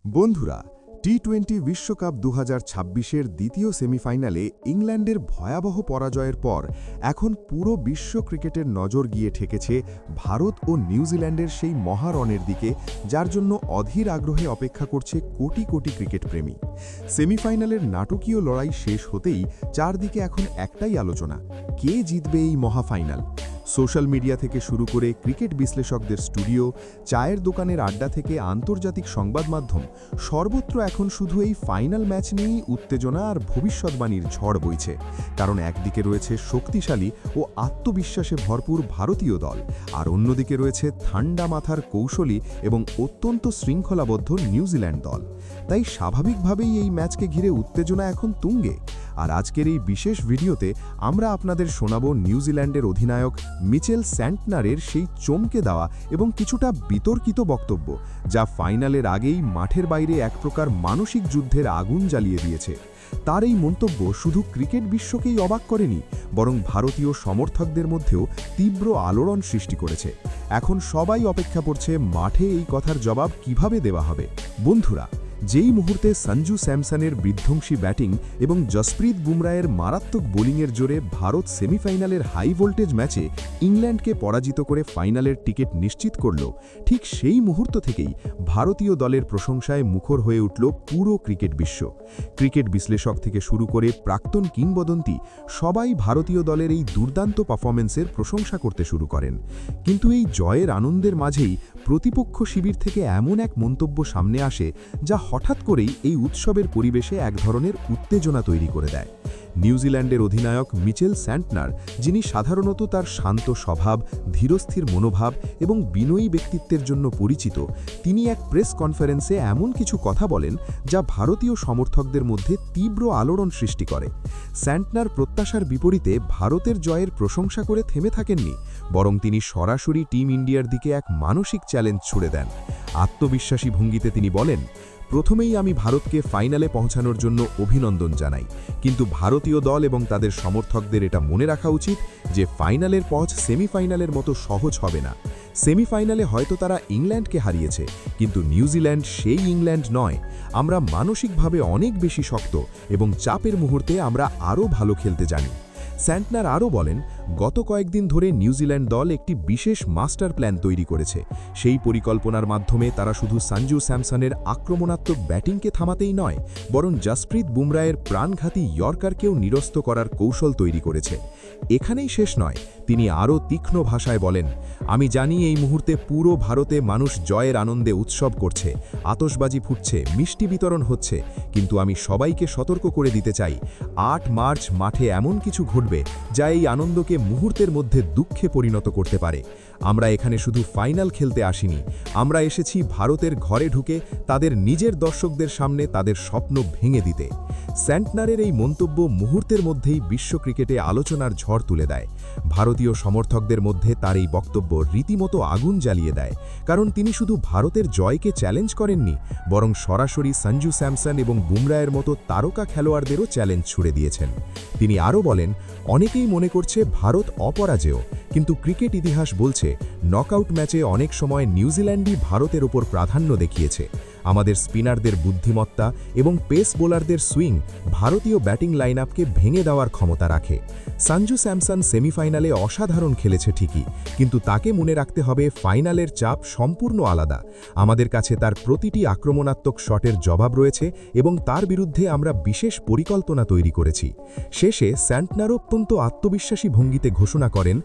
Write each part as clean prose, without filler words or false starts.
বন্ধুরা, টি-20 বিশ্বকাপ 2026-এর দ্বিতীয় সেমিফাইনালে ইংল্যান্ডের ভয়াবহ পরাজয়ের পর এখন পুরো বিশ্ব ক্রিকেটের নজর গিয়ে ঠেকেছে ভারত ও নিউজিল্যান্ডের সেই মহারণের দিকে, যার জন্য অধীর আগ্রহে অপেক্ষা করছে কোটি কোটি ক্রিকেট প্রেমী। সেমিফাইনালের নাটকীয় লড়াই শেষ হতেই চারদিকে এখন একটাই আলোচনা: কে জিতবে এই মহাফাইনাল। সোশ্যাল মিডিয়া থেকে শুরু করে ক্রিকেট বিশ্লেষকদের স্টুডিও, চায়ের দোকানের আড্ডা থেকে আন্তর্জাতিক সংবাদ মাধ্যম, সর্বত্র এখন শুধু এই ফাইনাল ম্যাচ নিয়েই উত্তেজনা আর ভবিষ্যৎবাণীর ঝড় বইছে। কারণ একদিকে রয়েছে শক্তিশালী ও আত্মবিশ্বাসে ভরপুর ভারতীয় দল, আর অন্যদিকে রয়েছে ঠান্ডা মাথার কৌশলী এবং অত্যন্ত শৃঙ্খলাবদ্ধ নিউজিল্যান্ড দল। তাই স্বাভাবিকভাবেই এই ম্যাচকে ঘিরে উত্তেজনা এখন তুঙ্গে। আর আজকের এই বিশেষ ভিডিওতে আমরা আপনাদের শোনাব নিউজিল্যান্ডের অধিনায়ক মিচেল স্যান্টনারের সেই চমকে দেওয়া এবং কিছুটা বিতর্কিত বক্তব্য, যা ফাইনালের আগেই মাঠের বাইরে এক প্রকার মানসিক যুদ্ধের আগুন জ্বালিয়ে দিয়েছে। তার এই মন্তব্য শুধু ক্রিকেট বিশ্বকেই অবাক করেনি, বরং ভারতীয় সমর্থকদের মধ্যেও তীব্র আলোড়ন সৃষ্টি করেছে। এখন সবাই অপেক্ষা করছে মাঠে এই কথার জবাব কিভাবে দেওয়া হবে। বন্ধুরা, যেই মুহূর্তে সঞ্জু স্যামসনের বিধ্বংসী ব্যাটিং এবং জসপ্রীত বুমরায়ের মারাত্মক বোলিংয়ের জোরে ভারত সেমিফাইনালের হাই ভোল্টেজ ম্যাচে ইংল্যান্ডকে পরাজিত করে ফাইনালের টিকিট নিশ্চিত করল, ঠিক সেই মুহূর্ত থেকেই ভারতীয় দলের প্রশংসায় মুখর হয়ে উঠল পুরো ক্রিকেট বিশ্ব। ক্রিকেট বিশ্লেষক থেকে শুরু করে প্রাক্তন কিংবদন্তি সবাই ভারতীয় দলের এই দুর্দান্ত পারফরম্যান্সের প্রশংসা করতে শুরু করেন। কিন্তু এই জয়ের আনন্দের মাঝেই প্রতিপক্ষ শিবির থেকে এমন এক মন্তব্য সামনে আসে, যা হঠাৎ করেই এই উৎসবের পরিবেশে এক ধরনের উত্তেজনা তৈরি করে দেয়। নিউজিল্যান্ডের অধিনায়ক মিচেল স্যান্টনার, যিনি সাধারণত তার শান্ত স্বভাব, ধীরস্থির মনোভাব এবং বিনয়ী ব্যক্তিত্বের জন্য পরিচিত, তিনি এক প্রেস কনফারেন্সে এমন কিছু কথা বলেন যা ভারতীয় সমর্থকদের মধ্যে তীব্র আলোড়ন সৃষ্টি করে। স্যান্টনার প্রত্যাশার বিপরীতে ভারতের জয়ের প্রশংসা করে থেমে থাকেননি, বরং তিনি সরাসরি টিম ইন্ডিয়ার দিকে এক মানসিক চ্যালেঞ্জ ছুড়ে দেন। আত্মবিশ্বাসী ভঙ্গিতে তিনি বলেন, প্রথমেই আমি ভারতকে ফাইনালে পৌঁছানোর জন্য অভিনন্দন জানাই, কিন্তু ভারতীয় দল এবং তাদের সমর্থকদের এটা মনে রাখা উচিত যে ফাইনালের পথ সেমিফাইনালের মতো সহজ হবে না। সেমিফাইনালে হয়তো তারা ইংল্যান্ডকে হারিয়েছে, কিন্তু নিউজিল্যান্ড সেই ইংল্যান্ড নয়। আমরা মানসিকভাবে অনেক বেশি শক্ত এবং চাপের মুহূর্তে আমরা আরও ভালো খেলতে জানি। স্যান্টনার আরও বলেন, গত কয়েকদিন ধরে নিউজিল্যান্ড দল একটি বিশেষ মাস্টার প্ল্যান তৈরি করেছে। সেই পরিকল্পনার মাধ্যমে তারা শুধু সঞ্জু স্যামসনের আক্রমণাত্মক ব্যাটিংকে থামাতেই নয়, বরং জসপ্রীত বুমরায়ের প্রাণঘাতী ইয়র্কারকেও নিরস্ত করার কৌশল তৈরি করেছে। এখানেই শেষ নয়, তিনি আরও তীক্ষ্ণ ভাষায় বলেন, আমি জানি এই মুহূর্তে পুরো ভারতে মানুষ জয়ের আনন্দে উৎসব করছে, আতশবাজি ফুটছে, মিষ্টি বিতরণ হচ্ছে, কিন্তু আমি সবাইকে সতর্ক করে দিতে চাই, 8 মার্চ মাঠে এমন কিছু ঘটবে যা এই আনন্দকে মুহূর্তের মধ্যে দুঃখে পরিণত করতে পারে। আমরা এখানে শুধু ফাইনাল খেলতে আসিনি, আমরা এসেছি ভারতের ঘরে ঢুকে তাদের নিজের দর্শকদের সামনে তাদের স্বপ্ন ভেঙে দিতে। স্যান্টনারের এই মন্তব্য মুহূর্তের মধ্যেই বিশ্ব ক্রিকেটে আলোচনার ঝড় তুলে দেয়। ভারতীয় সমর্থকদের মধ্যে তার এই বক্তব্য রীতিমতো আগুন জ্বালিয়ে দেয়, কারণ তিনি শুধু ভারতের জয়কে চ্যালেঞ্জ করেননি, বরং সরাসরি সঞ্জু স্যামসন এবং বুমরায়ের মতো তারকা খেলোয়াড়দেরও চ্যালেঞ্জ ছুড়ে দিয়েছেন। তিনি আরও বলেন, অনেকেই মনে করছে ভারত অপরাজেয়, কিন্তু ক্রিকেট ইতিহাস বলছে নকআউট ম্যাচে অনেক সময় নিউজিল্যান্ডই ভারতের ওপর প্রাধান্য দেখিয়েছে। আমাদের স্পিনারদের বুদ্ধিমত্তা এবং পেস বোলারদের সুইং ভারতীয় ব্যাটিং লাইনআপকে ভেঙে দেওয়ার ক্ষমতা রাখে। সঞ্জু স্যামসন সেমিফাইনালে অসাধারণ খেলেছে ঠিকই, কিন্তু তাকে মনে রাখতে হবে ফাইনালের চাপ সম্পূর্ণ আলাদা। আমাদের কাছে তার প্রতিটি আক্রমণাত্মক শটের জবাব রয়েছে এবং তার বিরুদ্ধে আমরা বিশেষ পরিকল্পনা তৈরি করেছি। শেষে স্যান্টনার অত্যন্ত আত্মবিশ্বাসী ভঙ্গিতে ঘোষণা করেন,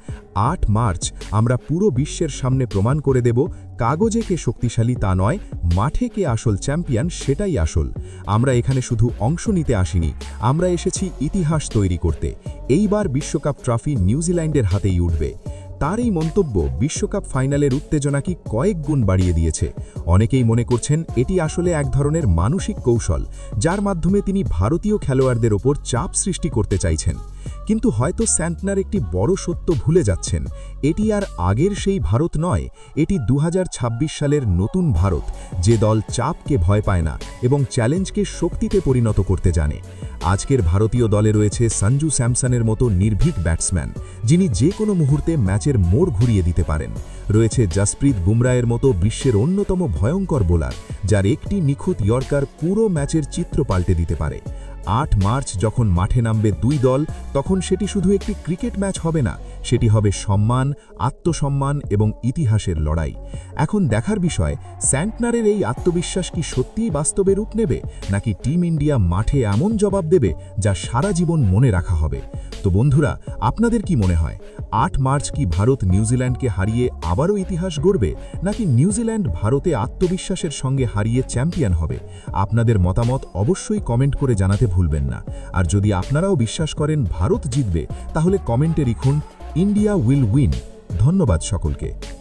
8 মার্চ আমরা পুরো বিশ্বের সামনে প্রমাণ করে দেব, কাগজে কে শক্তিশালী তা নয়, মাঠে কে আসল চ্যাম্পিয়ন সেটাই আসল। আমরা এখানে শুধু অংশ নিতে আসিনি, আমরা এসেছি ইতিহাস তৈরি করতে। এইবার বিশ্বকাপ ট্রফি নিউজিল্যান্ডের হাতেই উঠবে। তার এই মন্তব্য বিশ্বকাপ ফাইনালের উত্তেজনাকে কয়েক গুণ বাড়িয়ে দিয়েছে। অনেকেই মনে করছেন এটি আসলে এক ধরনের মানসিক কৌশল, যার মাধ্যমে তিনি ভারতীয় খেলোয়াড়দের ওপর চাপ সৃষ্টি করতে চাইছেন। কিন্তু হয়তো স্যান্টনার একটি বড় সত্য ভুলে যাচ্ছেন। এটি আর আগের সেই ভারত নয়, এটি 2026 সালের নতুন ভারত, যে দল চাপকে ভয় পায় না এবং চ্যালেঞ্জকে শক্তিতে পরিণত করতে জানে। আজকের ভারতীয় দলে রয়েছে সঞ্জু স্যামসনের মতো নির্ভীক ব্যাটসম্যান, যিনি যে কোনো মুহূর্তে ম্যাচের মোড় ঘুরিয়ে দিতে পারেন। রয়েছে জসপ্রীত বুমরাহের মতো বিশ্বের অন্যতম ভয়ঙ্কর বোলার, যার একটি নিখুঁত ইয়র্কার পুরো ম্যাচের চিত্র পাল্টে দিতে পারে। 8 মার্চ যখন মাঠে নামবে দুই দল, তখন সেটি শুধু একটি ক্রিকেট ম্যাচ হবে না, সেটি হবে সম্মান, আত্মসম্মান এবং ইতিহাসের লড়াই। এখন দেখার বিষয়, স্যান্টনারের এই আত্মবিশ্বাস কি সত্যিই বাস্তবে রূপ নেবে, নাকি টিম ইন্ডিয়া মাঠে এমন জবাব দেবে যা সারা জীবন মনে রাখা হবে। তো বন্ধুরা, আপনাদের কি মনে হয়, 8 মার্চ কি ভারত নিউজিল্যান্ডকে হারিয়ে আবারও ইতিহাস গড়বে, নাকি নিউজিল্যান্ড ভারতে আত্মবিশ্বাসের সঙ্গে হারিয়ে চ্যাম্পিয়ন হবে? আপনাদের মতামত অবশ্যই কমেন্ট করে জানাতে ভুলবেন না। আর যদি আপনারাও বিশ্বাস করেন ভারত জিতবে, তাহলে কমেন্টে লিখুন ইন্ডিয়া উইল উইন। ধন্যবাদ সকলকে।